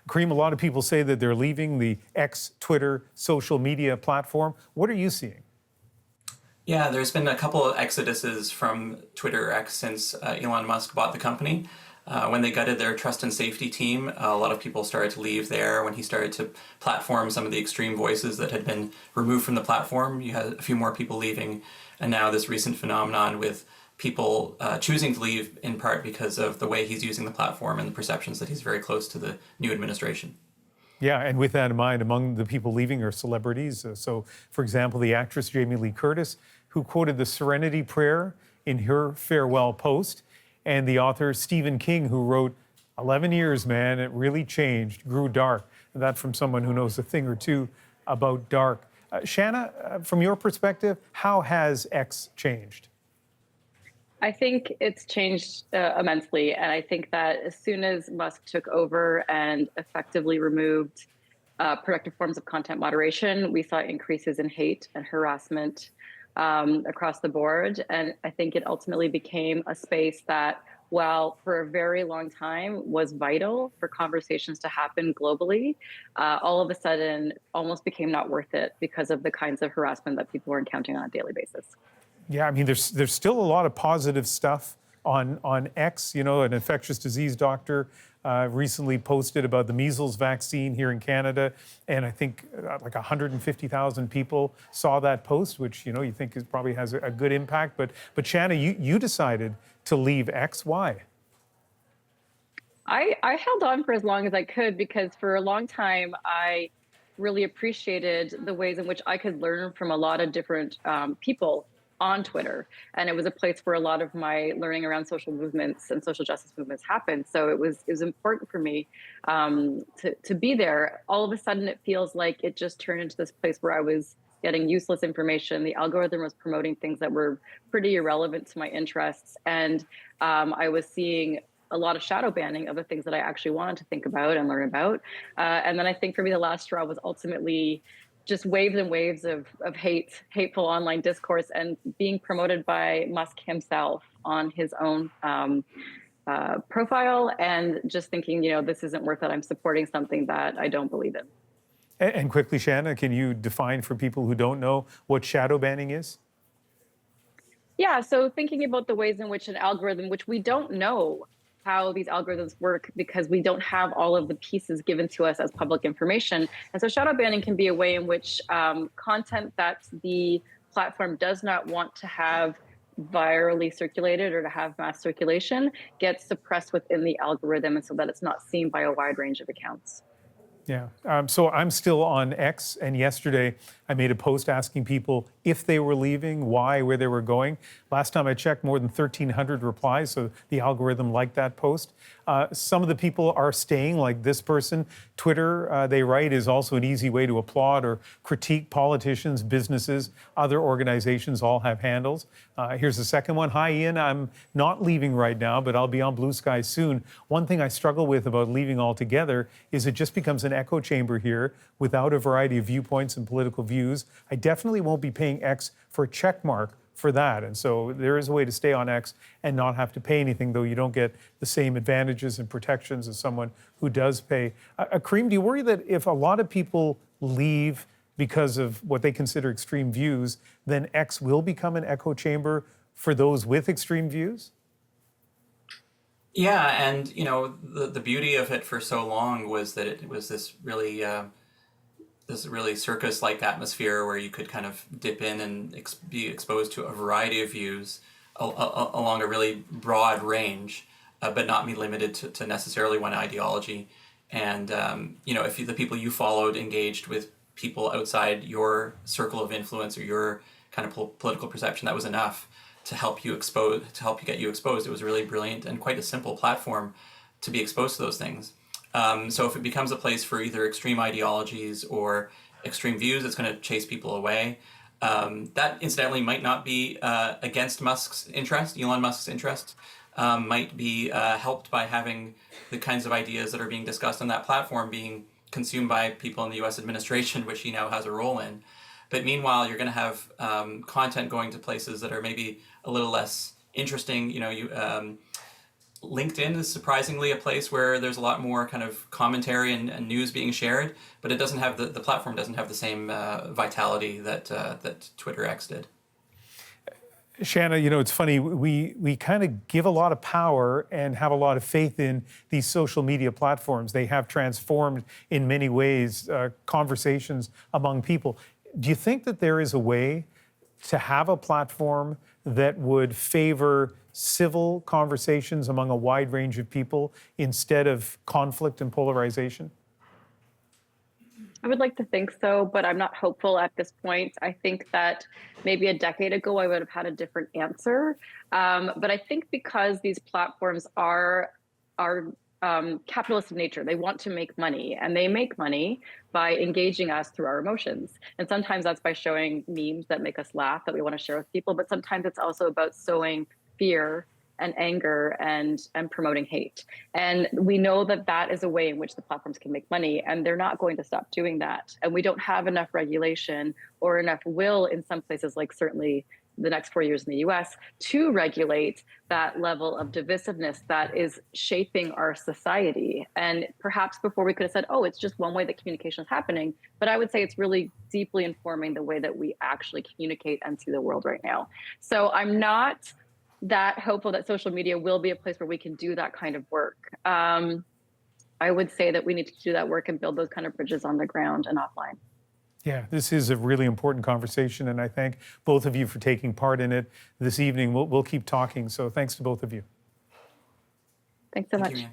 Kareem, a lot of people say that they're leaving the X, Twitter, social media platform. What are you seeing? Yeah, there's been a couple of exoduses from Twitter X since Elon Musk bought the company. When they gutted their trust and safety team, a lot of people started to leave there. When he started to platform some of the extreme voices that had been removed from the platform, you had a few more people leaving. And now this recent phenomenon with people choosing to leave in part because of the way he's using the platform and the perceptions that he's very close to the new administration. Yeah, and with that in mind, among the people leaving are celebrities. So, for example, the actress Jamie Lee Curtis, who quoted the Serenity Prayer in her farewell post, and the author Stephen King, who wrote, 11 years, man, it really changed, grew dark. And that from someone who knows a thing or two about dark. Shanna, from your perspective, how has X changed? I think it's changed immensely. And I think that as soon as Musk took over and effectively removed productive forms of content moderation, we saw increases in hate and harassment across the board. And I think it ultimately became a space that, while for a very long time was vital for conversations to happen globally, all of a sudden almost became not worth it because of the kinds of harassment that people were encountering on a daily basis. Yeah, I mean, there's still a lot of positive stuff on X. You know, an infectious disease doctor recently posted about the measles vaccine here in Canada, and I think like 150,000 people saw that post, which, you know, you think probably has a good impact. But Shanna, you decided to leave X. Why? I held on for as long as I could because for a long time I really appreciated the ways in which I could learn from a lot of different people on Twitter. And it was a place where a lot of my learning around social movements and social justice movements happened. So it was important for me to be there. All of a sudden, it feels like it just turned into this place where I was getting useless information. The algorithm was promoting things that were pretty irrelevant to my interests. And I was seeing a lot of shadow banning of the things that I actually wanted to think about and learn about. And then I think for me, the last straw was ultimately just waves and waves of hateful online discourse and being promoted by Musk himself on his own profile, and just thinking, you know, this isn't worth it. I'm supporting something that I don't believe in. And quickly, Shanna, can you define for people who don't know what shadow banning is? Yeah, so thinking about the ways in which an algorithm, which we don't know how these algorithms work because we don't have all of the pieces given to us as public information. And so shadow banning can be a way in which content that the platform does not want to have virally circulated or to have mass circulation gets suppressed within the algorithm, and so that it's not seen by a wide range of accounts. Yeah, so I'm still on X, and yesterday I made a post asking people if they were leaving, why, where they were going. Last time I checked, more than 1,300 replies, so the algorithm liked that post. Some of the people are staying, like this person. Twitter, they write, is also an easy way to applaud or critique politicians, businesses, other organizations all have handles. Here's the second one. Hi, Ian. I'm not leaving right now, but I'll be on Blue Sky soon. One thing I struggle with about leaving altogether is it just becomes an echo chamber here without a variety of viewpoints and political views. I definitely won't be paying X for a check mark for that. And so there is a way to stay on X and not have to pay anything, though you don't get the same advantages and protections as someone who does pay. Kareem, do you worry that if a lot of people leave because of what they consider extreme views, then X will become an echo chamber for those with extreme views? Yeah, and you know, the beauty of it for so long was that it was this really circus-like atmosphere where you could kind of dip in and be exposed to a variety of views along a really broad range, but not be limited to necessarily one ideology. And you know, if the people you followed engaged with people outside your circle of influence or your kind of political perception, that was enough to help you get you exposed. It was a really brilliant and quite a simple platform to be exposed to those things. So if it becomes a place for either extreme ideologies or extreme views, it's going to chase people away. That incidentally might not be against Elon Musk's interest, might be helped by having the kinds of ideas that are being discussed on that platform being consumed by people in the US administration, which he now has a role in. But meanwhile, you're going to have content going to places that are maybe a little less interesting. You know, LinkedIn is surprisingly a place where there's a lot more kind of commentary and news being shared, but it doesn't have the platform doesn't have the same vitality that Twitter X did. Shanna, you know, it's funny, we kind of give a lot of power and have a lot of faith in these social media platforms. They have transformed in many ways conversations among people. Do you think that there is a way to have a platform that would favor civil conversations among a wide range of people instead of conflict and polarization? I would like to think so, but I'm not hopeful at this point. I think that maybe a decade ago I would have had a different answer. But I think because these platforms are capitalist in nature, they want to make money, and they make money by engaging us through our emotions. And sometimes that's by showing memes that make us laugh that we want to share with people, but sometimes it's also about sowing fear and anger and promoting hate. And we know that that is a way in which the platforms can make money, and they're not going to stop doing that. And we don't have enough regulation or enough will in some places, like certainly the next 4 years in the US, to regulate that level of divisiveness that is shaping our society. And perhaps before we could have said, oh, it's just one way that communication is happening. But I would say it's really deeply informing the way that we actually communicate and see the world right now. So I'm not that hopeful that social media will be a place where we can do that kind of work. I would say that we need to do that work and build those kind of bridges on the ground and offline. Yeah, this is a really important conversation, and I thank both of you for taking part in it this evening. We'll keep talking, so thanks to both of you. Thanks so much. Thank you, Ian.